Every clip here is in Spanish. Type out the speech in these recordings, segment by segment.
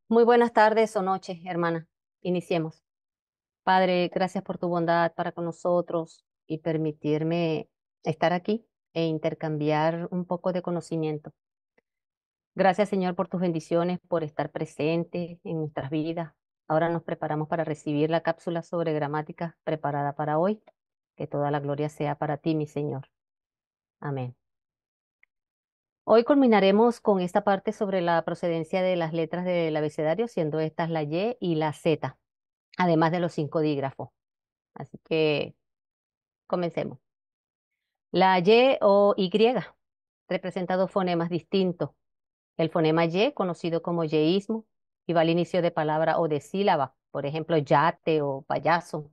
Muy buenas tardes o noches, hermana. Iniciemos. Padre, gracias por tu bondad para con nosotros y permitirme estar aquí e intercambiar un poco de conocimiento. Gracias, Señor, por tus bendiciones, por estar presente en nuestras vidas. Ahora nos preparamos para recibir la cápsula sobre gramática preparada para hoy. Que toda la gloria sea para ti, mi Señor. Amén. Hoy culminaremos con esta parte sobre la procedencia de las letras del abecedario, siendo estas la Y y la Z, además de los cinco dígrafos. Así que comencemos. La Y o Y representa dos fonemas distintos. El fonema Y, conocido como yeísmo, y va al inicio de palabra o de sílaba, por ejemplo, yate o payaso.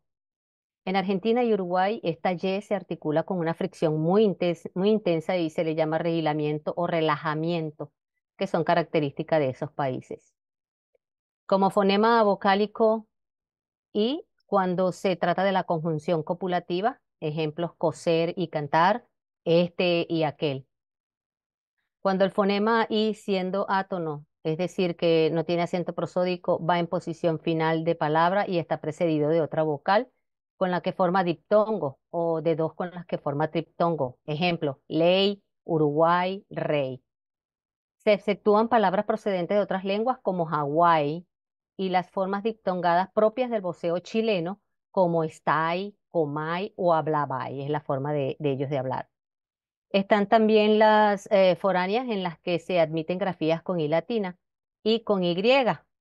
En Argentina y Uruguay, esta Y se articula con una fricción muy intensa y se le llama rehilamiento o relajamiento, que son características de esos países. Como fonema vocálico y cuando se trata de la conjunción copulativa, ejemplos coser y cantar, este y aquel. Cuando el fonema I siendo átono, es decir, que no tiene acento prosódico, va en posición final de palabra y está precedido de otra vocal con la que forma diptongo o de dos con las que forma triptongo. Ejemplo, ley, Uruguay, rey. Se exceptúan palabras procedentes de otras lenguas como Hawái y las formas diptongadas propias del voceo chileno como estai, comay o hablabay, es la forma de ellos de hablar. Están también las foráneas en las que se admiten grafías con I latina y con Y,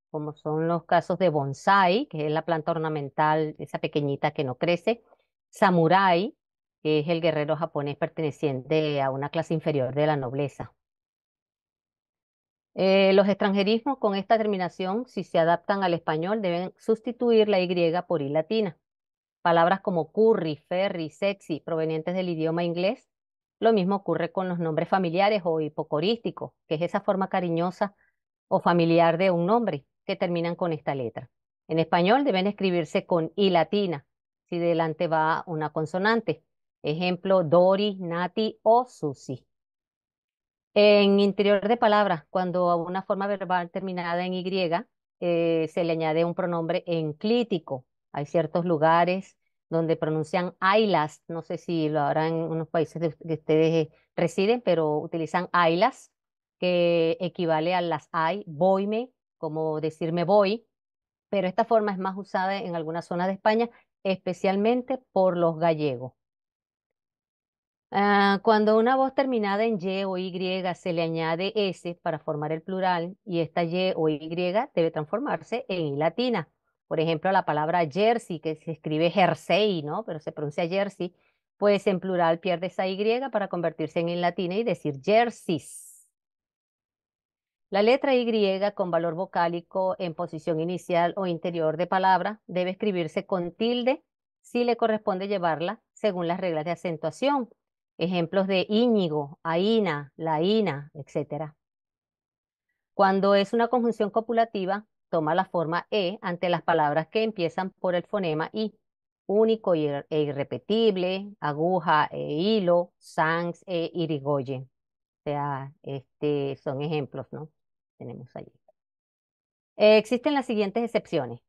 como son los casos de bonsai, que es la planta ornamental, esa pequeñita que no crece, samurai, que es el guerrero japonés perteneciente a una clase inferior de la nobleza. Los extranjerismos con esta terminación, si se adaptan al español, deben sustituir la Y por I latina. Palabras como curry, ferry, sexy, provenientes del idioma inglés. Lo mismo ocurre con los nombres familiares o hipocorísticos, que es esa forma cariñosa o familiar de un nombre que terminan con esta letra. En español deben escribirse con I latina, si delante va una consonante. Ejemplo, Dori, Nati o Susi. En interior de palabras, cuando a una forma verbal terminada en Y se le añade un pronombre enclítico. Hay ciertos lugares donde pronuncian ailas, no sé si lo harán en unos países que ustedes residen, pero utilizan ailas, que equivale a las ay, voyme, como decirme voy, pero esta forma es más usada en algunas zonas de España, especialmente por los gallegos. Cuando una voz terminada en Y o Y se le añade S para formar el plural y esta Y o Y debe transformarse en I latina. Por ejemplo, la palabra jersey, que se escribe jersey, ¿no? Pero se pronuncia jersey, pues en plural pierde esa Y para convertirse en I latina y decir jerseys. La letra Y con valor vocálico en posición inicial o interior de palabra debe escribirse con tilde si le corresponde llevarla según las reglas de acentuación. Ejemplos de Íñigo, Aína, Laína, etc. Cuando es una conjunción copulativa, toma la forma E ante las palabras que empiezan por el fonema I. Único e irrepetible, aguja e hilo, sans e irigoyen. O sea, son ejemplos, ¿no? Tenemos allí. Existen las siguientes excepciones.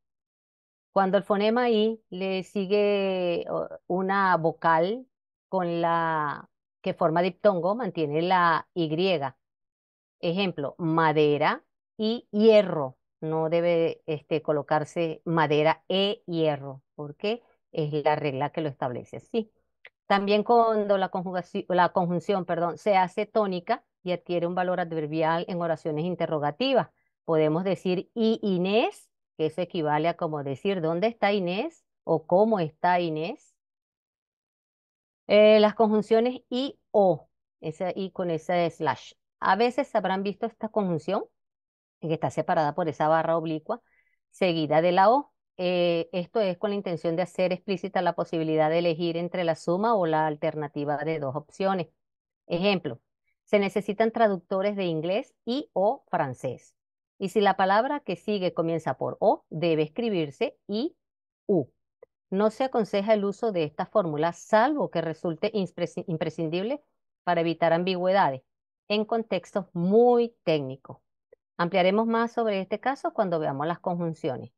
Cuando el fonema I le sigue una vocal con la que forma diptongo, mantiene la Y. Ejemplo, madera y hierro. No debe colocarse madera e hierro, porque es la regla que lo establece así. También cuando la conjunción, perdón, se hace tónica y adquiere un valor adverbial en oraciones interrogativas. Podemos decir y Inés, que eso equivale a como decir ¿dónde está Inés? O ¿cómo está Inés? Las conjunciones y o, esa y con esa slash. A veces habrán visto esta conjunción que está separada por esa barra oblicua, seguida de la O. Esto es con la intención de hacer explícita la posibilidad de elegir entre la suma o la alternativa de dos opciones. Ejemplo, se necesitan traductores de inglés y o francés. Y si la palabra que sigue comienza por O, debe escribirse I, U. No se aconseja el uso de esta fórmula, salvo que resulte imprescindible para evitar ambigüedades en contextos muy técnicos. Ampliaremos más sobre este caso cuando veamos las conjunciones.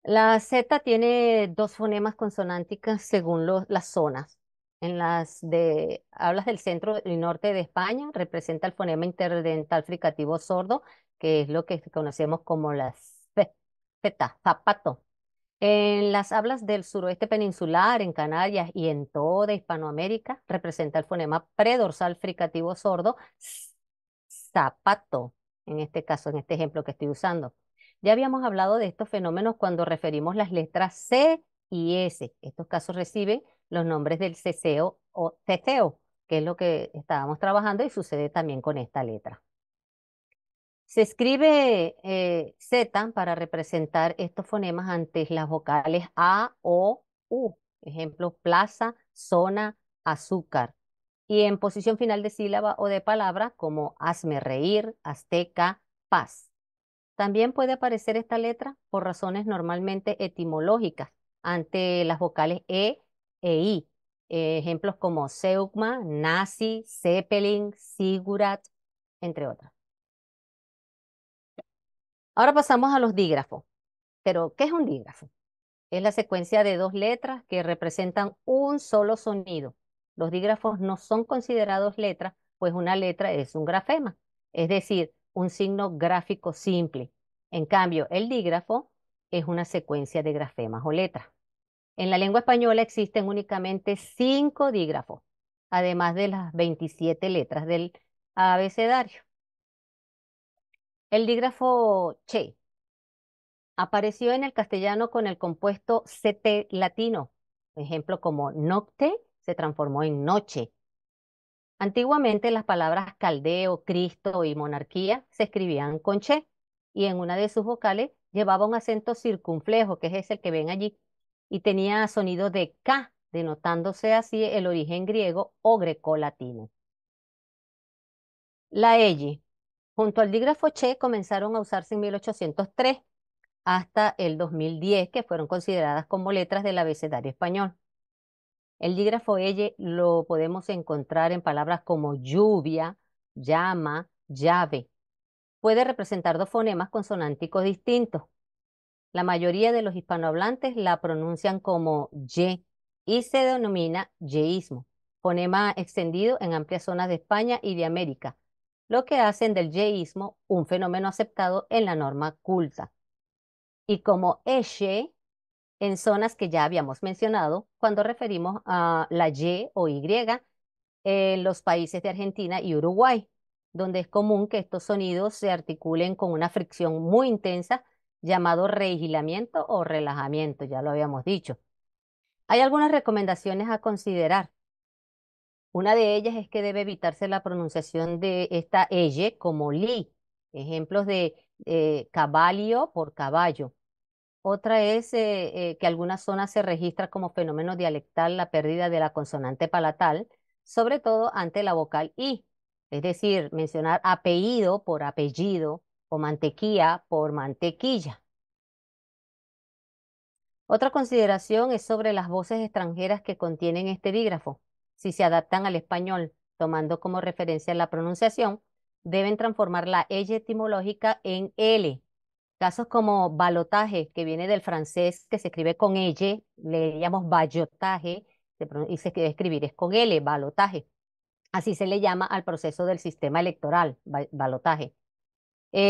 La Z tiene dos fonemas consonánticas según las zonas. En las de hablas del centro y norte de España representa el fonema interdental fricativo sordo, que es lo que conocemos como la Z, zapato. En las hablas del suroeste peninsular, en Canarias y en toda Hispanoamérica, representa el fonema predorsal fricativo sordo, zapato, en este caso, en este ejemplo que estoy usando. Ya habíamos hablado de estos fenómenos cuando referimos las letras C y S. Estos casos reciben los nombres del ceseo o ceseo, que es lo que estábamos trabajando y sucede también con esta letra. Se escribe Z para representar estos fonemas antes las vocales A, O, U. Ejemplo, plaza, zona, azúcar. Y en posición final de sílaba o de palabra como hazme reír, azteca, paz. También puede aparecer esta letra por razones normalmente etimológicas ante las vocales e I. Ejemplos como Zeugma, Nazi, Zeppelin, Sigurat, entre otras. Ahora pasamos a los dígrafos. Pero, ¿qué es un dígrafo? Es la secuencia de dos letras que representan un solo sonido. Los dígrafos no son considerados letras, pues una letra es un grafema, es decir, un signo gráfico simple. En cambio, el dígrafo es una secuencia de grafemas o letras. En la lengua española existen únicamente 5 dígrafos, además de las 27 letras del abecedario. El dígrafo che apareció en el castellano con el compuesto CT latino. Ejemplo como nocte se transformó en noche. Antiguamente las palabras caldeo, Cristo y monarquía se escribían con che y en una de sus vocales llevaba un acento circunflejo, que es el que ven allí, y tenía sonido de K, denotándose así el origen griego o grecolatino. La L, junto al dígrafo che, comenzaron a usarse en 1803 hasta el 2010, que fueron consideradas como letras del abecedario español. El dígrafo elle lo podemos encontrar en palabras como lluvia, llama, llave. Puede representar dos fonemas consonánticos distintos. La mayoría de los hispanohablantes la pronuncian como ye y se denomina yeísmo, fonema extendido en amplias zonas de España y de América, lo que hacen del yeísmo un fenómeno aceptado en la norma culta. Y como eshe en zonas que ya habíamos mencionado cuando referimos a la Y o Y en los países de Argentina y Uruguay, donde es común que estos sonidos se articulen con una fricción muy intensa llamado reigilamiento o relajamiento, ya lo habíamos dicho. Hay algunas recomendaciones a considerar. Una de ellas es que debe evitarse la pronunciación de esta elle como li. Ejemplos de caballo por caballo. Otra es que algunas zonas se registra como fenómeno dialectal la pérdida de la consonante palatal, sobre todo ante la vocal I, es decir, mencionar apellido por apellido o mantequilla por mantequilla. Otra consideración es sobre las voces extranjeras que contienen este dígrafo. Si se adaptan al español, tomando como referencia la pronunciación, deben transformar la L etimológica en L. Casos como balotaje, que viene del francés, que se escribe con L, le llamamos ballotaje, y se debe escribir es con L, balotaje. Así se le llama al proceso del sistema electoral, balotaje.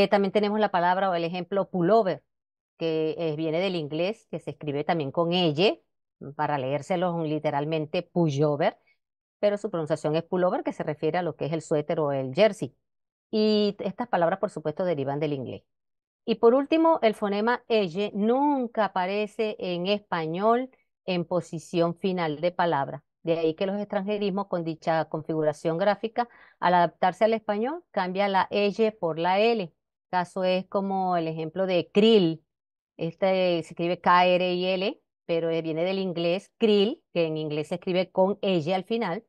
También tenemos la palabra o el ejemplo pullover, que viene del inglés, que se escribe también con L, para leérselo literalmente pullover, pero su pronunciación es pullover, que se refiere a lo que es el suéter o el jersey. Y estas palabras, por supuesto, derivan del inglés. Y por último, el fonema elle nunca aparece en español en posición final de palabra. De ahí que los extranjerismos con dicha configuración gráfica, al adaptarse al español, cambia la elle por la L. Caso es como el ejemplo de krill. Este se escribe K-R-I-L, pero viene del inglés krill, que en inglés se escribe con elle al final,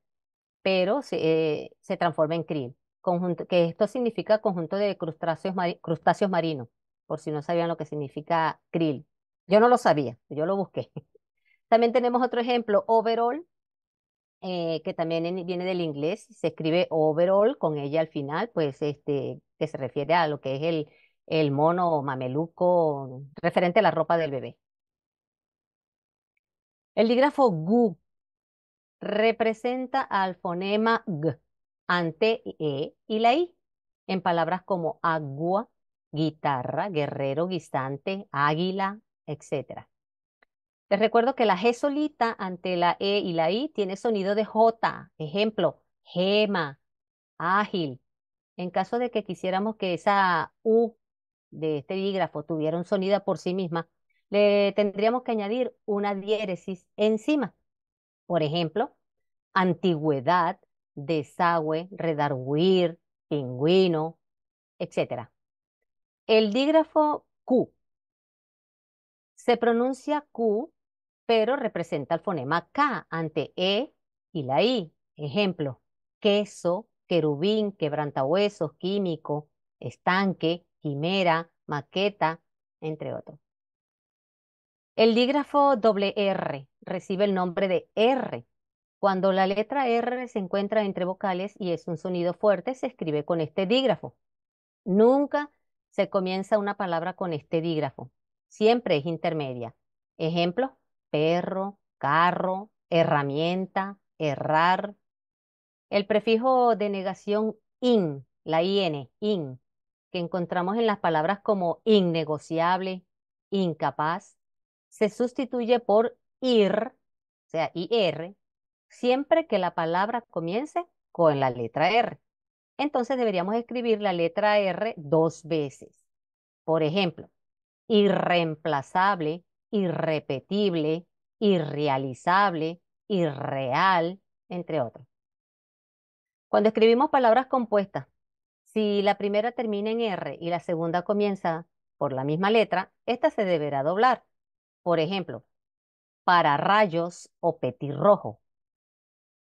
pero se transforma en krill. Que esto significa conjunto de crustáceos marinos, por si no sabían lo que significa krill. Yo no lo sabía, yo lo busqué. También tenemos otro ejemplo, overall, que también viene del inglés, se escribe overall con ella al final, pues que se refiere a lo que es el mono mameluco referente a la ropa del bebé. El dígrafo gu representa al fonema g ante y la i en palabras como agua, guitarra, guerrero, guisante, águila, etcétera. Les recuerdo que la G solita ante la E y la I tiene sonido de J. Ejemplo, gema, ágil. En caso de que quisiéramos que esa U de este dígrafo tuviera un sonido por sí misma, le tendríamos que añadir una diéresis encima. Por ejemplo, antigüedad, desagüe, redarguir, pingüino, etcétera. El dígrafo Q se pronuncia Q, pero representa el fonema K ante E y la I. Ejemplo, queso, querubín, quebrantahuesos, químico, estanque, quimera, maqueta, entre otros. El dígrafo doble R recibe el nombre de R. Cuando la letra R se encuentra entre vocales y es un sonido fuerte, se escribe con este dígrafo. Nunca se comienza una palabra con este dígrafo. Siempre es intermedia. Ejemplo, perro, carro, herramienta, errar. El prefijo de negación in, la in, que encontramos en las palabras como innegociable, incapaz, se sustituye por ir, o sea, ir, siempre que la palabra comience con la letra R. Entonces deberíamos escribir la letra R dos veces. Por ejemplo, irreemplazable, irrepetible, irrealizable, irreal, entre otros. Cuando escribimos palabras compuestas, si la primera termina en R y la segunda comienza por la misma letra, esta se deberá doblar. Por ejemplo, pararrayos o petirrojo.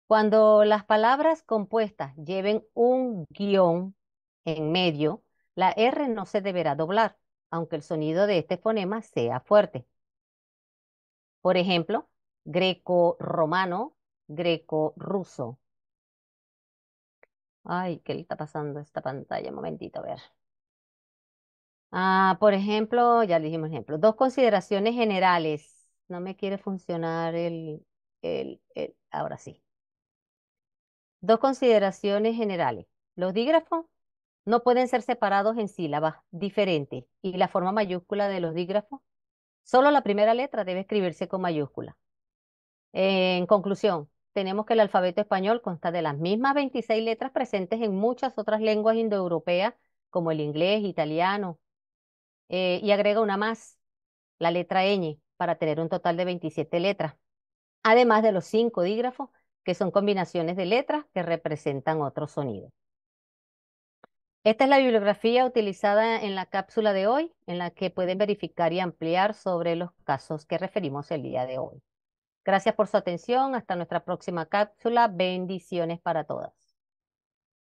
Cuando las palabras compuestas lleven un guión en medio, la R no se deberá doblar, aunque el sonido de este fonema sea fuerte. Por ejemplo, greco-romano, greco-ruso. Ay, ¿qué le está pasando a esta pantalla? Un momentito, a ver. Por ejemplo, ya le dijimos ejemplo. Dos consideraciones generales. No me quiere funcionar ahora sí. Dos consideraciones generales. Los dígrafos no pueden ser separados en sílabas diferentes y la forma mayúscula de los dígrafos, solo la primera letra debe escribirse con mayúscula. En conclusión, tenemos que el alfabeto español consta de las mismas 26 letras presentes en muchas otras lenguas indoeuropeas, como el inglés, italiano, y agrega una más, la letra ñ, para tener un total de 27 letras, además de los 5 dígrafos, que son combinaciones de letras que representan otro sonido. Esta es la bibliografía utilizada en la cápsula de hoy, en la que pueden verificar y ampliar sobre los casos que referimos el día de hoy. Gracias por su atención. Hasta nuestra próxima cápsula. Bendiciones para todas.